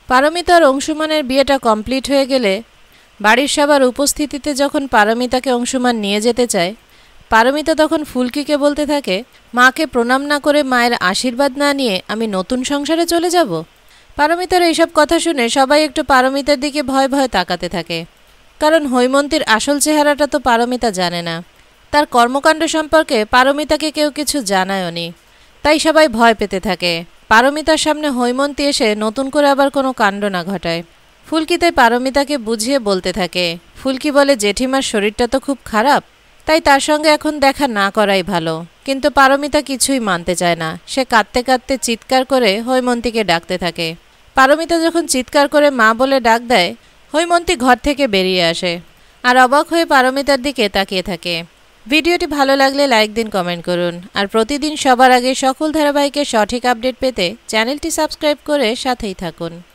পারমিতার অংশুমানের বিয়েটা কমপ্লিট হয়ে গেলে বাড়ির সবার উপস্থিতিতে যখন পারমিতাকে অংশুমান নিয়ে যেতে চায়, পারমিতা তখন ফুলকিকে বলতে থাকে, মাকে প্রণাম না করে মায়ের আশীর্বাদ না নিয়ে আমি নতুন সংসারে চলে যাব। পারমিতার এইসব কথা শুনে সবাই একটু পারমিতার দিকে ভয় ভয় তাকাতে থাকে, কারণ হৈমন্তীর আসল চেহারাটা তো পারমিতা জানে না। তার কর্মকাণ্ড সম্পর্কে পারমিতাকে কেউ কিছু জানায়নি, তাই সবাই ভয় পেতে থাকে পারমিতার সামনে হৈমন্তী এসে নতুন করে আবার কোনো কাণ্ড না ঘটায়। ফুলকি তাই পারমিতাকে বুঝিয়ে বলতে থাকে। ফুলকি বলে, জেঠিমার শরীরটা তো খুব খারাপ, তাই তার সঙ্গে এখন দেখা না করাই ভালো। কিন্তু পারমিতা কিছুই মানতে চায় না। সে কাঁদতে কাঁদতে চিৎকার করে হৈমন্তীকে ডাকতে থাকে। পারমিতা যখন চিৎকার করে মা বলে ডাক দেয়, হৈমন্তী ঘর থেকে বেরিয়ে আসে আর অবাক হয়ে পারমিতার দিকে তাকিয়ে থাকে। ভিডিওটি ভালো লাগলে লাইক দিন, কমেন্ট করুন, আর প্রতিদিন সবার আগে সকল ধারাবাহিকের সঠিক আপডেট পেতে চ্যানেলটি সাবস্ক্রাইব করে সাথেই থাকুন।